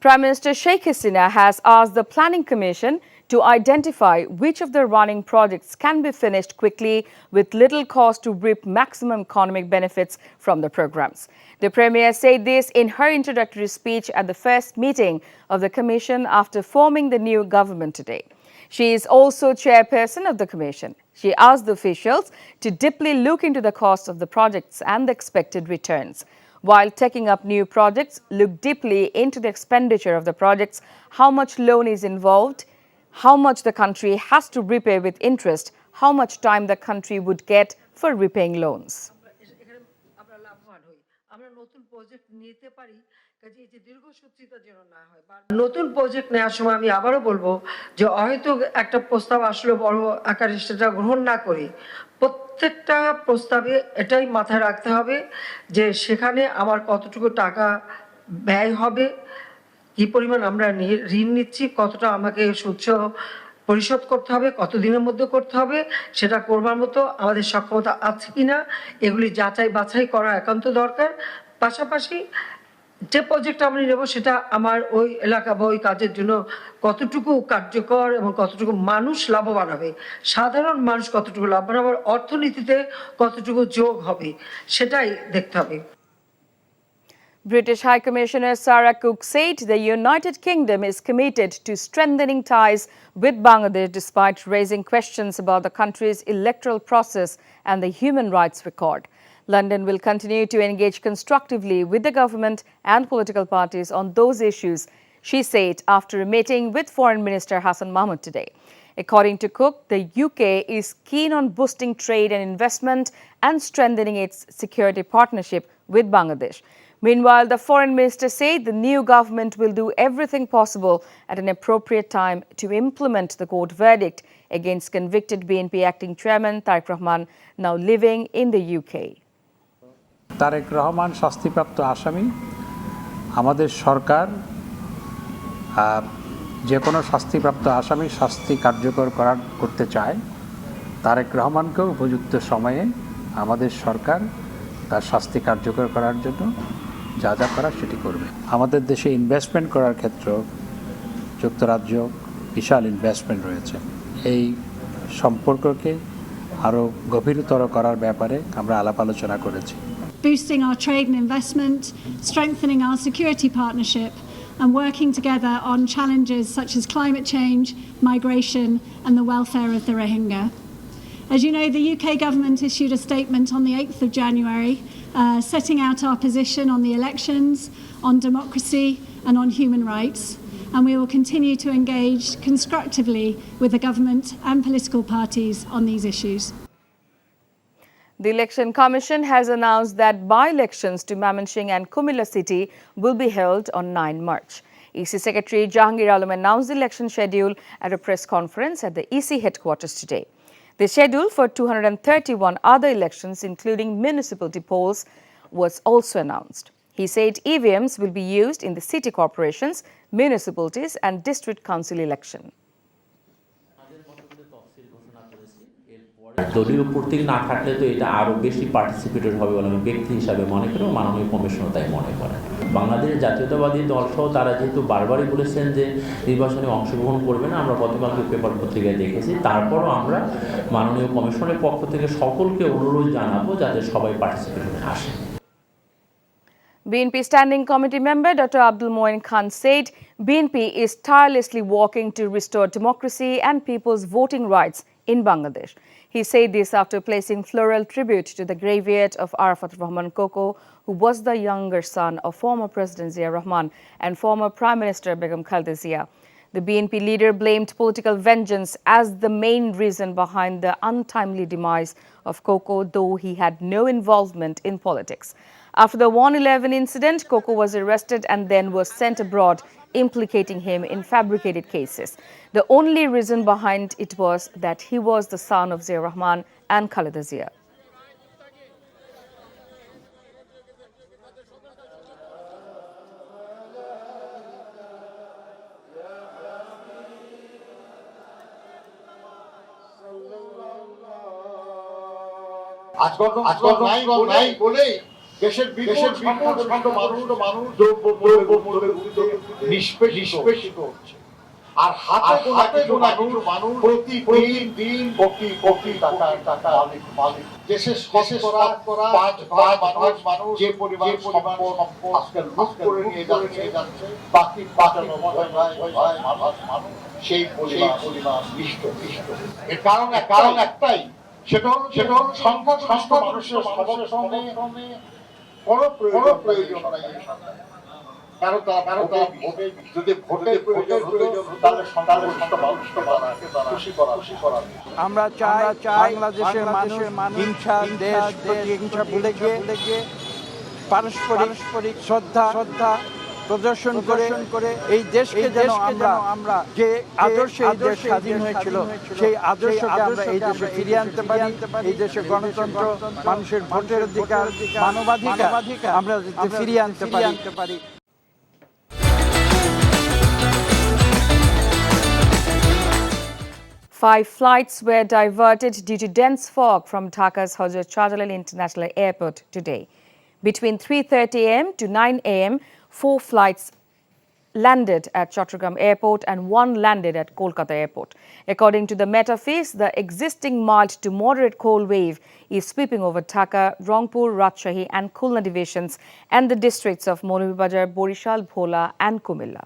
Prime Minister Sheikh Hasina has asked the Planning Commission to identify which of the running projects can be finished quickly with little cost to reap maximum economic benefits from the programs. The Premier said this in her introductory speech at the first meeting of the Commission after forming the new government today. She is also chairperson of the Commission. She asked the officials to deeply look into the cost of the projects and the expected returns. While taking up new projects, look deeply into the expenditure of the projects, how much loan is involved, how much the country has to repay with interest, how much time the country would get for repaying loans. নতুন project নেওয়ার সময় আমি আবারও বলবো যে হয়তো একটা প্রস্তাব আসলে বড় আকারে সেটা গ্রহণ না করি প্রত্যেকটা প্রস্তাবে এটাই মাথায় রাখতে হবে যে সেখানে আমার কতটুকু টাকা ব্যয় হবে কি পরিমাণ আমরা ঋণ নিচ্ছি কতটা আমাকে সুদ পরিশোধ করতে হবে কতদিনের মধ্যে করতে হবে সেটা করবার মতো আমাদের সক্ষমতা আছে কিনা এগুলি যাচাই বাছাই করা একান্ত দরকার পাশাপাশি যে প্রজেক্ট আমরা নেব সেটা আমার ওই এলাকা বা ওই কাজের জন্য কতটুকু কার্যকর এবং কতটুকু মানুষ লাভবান হবে সাধারণ মানুষ কতটুকু লাভবান হবে অর্থনীতিতে কতটুকু যোগ হবে সেটাই দেখতে হবে British High Commissioner Sarah Cook said the United Kingdom is committed to strengthening ties with Bangladesh despite raising questions about the country's electoral process and the human rights record. London will continue to engage constructively with the government and political parties on those issues, she said after a meeting with Foreign Minister Hassan Mahmud today. According to Cook, the UK is keen on boosting trade and investment and strengthening its security partnership with Bangladesh. Meanwhile, the Foreign Minister said the new government will do everything possible at an appropriate time to implement the court verdict against convicted BNP acting chairman Tariq Rahman, now living in the UK. Tarique Rahman শাস্তিপ্রাপ্ত আসামি আমাদের সরকার যে কোনো শাস্তিপ্রাপ্ত আসামি শাস্তি কার্যকর করতে চায় তারেক রহমানকেও উপযুক্ত সময়ে আমাদের সরকার তার শাস্তি কার্যকর করার জন্য যা যা করার সেটি করবে আমাদের দেশে ইনভেস্টমেন্ট করার ক্ষেত্রে যুক্তরাজ্য বিশাল ইনভেস্টমেন্ট রয়েছে এই সম্পর্ককে আরও গভীরতর করার ব্যাপারে আমরা আলাপ আলোচনা করেছি boosting our trade and investment, strengthening our security partnership, and working together on challenges such as climate change, migration, and the welfare of the Rohingya. As you know, the UK government issued a statement on the 8th of January setting out our position on the elections, on democracy, and on human rights. And we will continue to engage constructively with the government and political parties on these issues. The Election Commission has announced that by-elections to Mymensingh and Kumilla City will be held on 9 March. EC Secretary Jahangir Alam announced the election schedule at a press conference at the EC headquarters today. The schedule for 231 other elections, including municipality polls, was also announced. He said EVMs will be used in the city corporations, municipalities and district council election. দলীয় প্রতীক না থাকলে তো এটা আরও বেশি participated হবে বলে আমি ব্যক্তি হিসাবে মনে করি মাননীয় কমিশনও তাই মনে করেন বাংলাদেশের জাতীয়তাবাদী দলসহ তারা যেহেতু বারবারই বলেছেন যে নির্বাচনে অংশগ্রহণ করবে না আমরা গতকালকে পেপার পত্রিকায় দেখেছি তারপরও আমরা মাননীয় কমিশনের পক্ষ থেকে সকলকে অনুরোধ জানাবো যাতে সবাই পার্টিসিপেট আসে BNP Standing Committee member Dr. Abdul Moin Khan said BNP is tirelessly working to restore democracy and people's voting rights in Bangladesh. He said this after placing floral tribute to the graveyard of Arafat Rahman Koko, who was the younger son of former President Zia Rahman and former Prime Minister Begum Khaleda Zia. The BNP leader blamed political vengeance as the main reason behind the untimely demise of Koko, though he had no involvement in politics. After the 111 incident, Koko was arrested and then was sent abroad, implicating him in fabricated cases. The only reason behind it was that he was the son of Zia Rahman and Khaleda Zia. আজকে নাই বলেই দেশের বিপুল মানুষ দ্রব্যমূল্যের নিষ্পেষিত হচ্ছে আর হাতে গোনা কিছু মানুষ প্রতিদিন কোটি টাকা মালিক দেশের শতকরা 5 মানুষ যে পরিমাণ সম্পদ আজকে লুট করে নিয়ে যাচ্ছে বাকি 95 মানুষ সেই পরিমাণ নিষ্ঠ এর কারণ একটাই সেটা হলো সংখ্যাগরিষ্ঠ মানুষের সমর্থনে কোনো প্রয়োজন নাই কারণ যদি ভোটের প্রয়োজন তাহলে সংখ্যাগরিষ্ঠ মানুষকে খুশি করা আমরা চাই বাংলাদেশের মানুষ হিংসা দেশ প্রতিহিংসা ভুলে গিয়ে পারস্পরিক শ্রদ্ধা প্রদর্শন করে এই দেশকে যেন আমরা যে আদর্শে এই দেশ স্বাধীন হয়েছিল সেই আদর্শকে আমরা এই দেশে ফিরিয়ে আনতে পারি এই দেশে গণতন্ত্র মানুষের ভোটের অধিকার মানবাধিকার আমরা যাতে ফিরিয়ে আনতে পারি। Five flights were diverted due to dense fog from Dhaka's Hazrat Shahjalal International Airport today. Between 3:30 a.m. to 9 a.m., 4 flights landed at Chattogram Airport and 1 landed at Kolkata Airport. According to the Met Office, the existing mild to moderate cold wave is sweeping over Dhaka, Rangpur, Rajshahi and Khulna divisions and the districts of Moulibazar, Borishal, Bhola and Kumilla.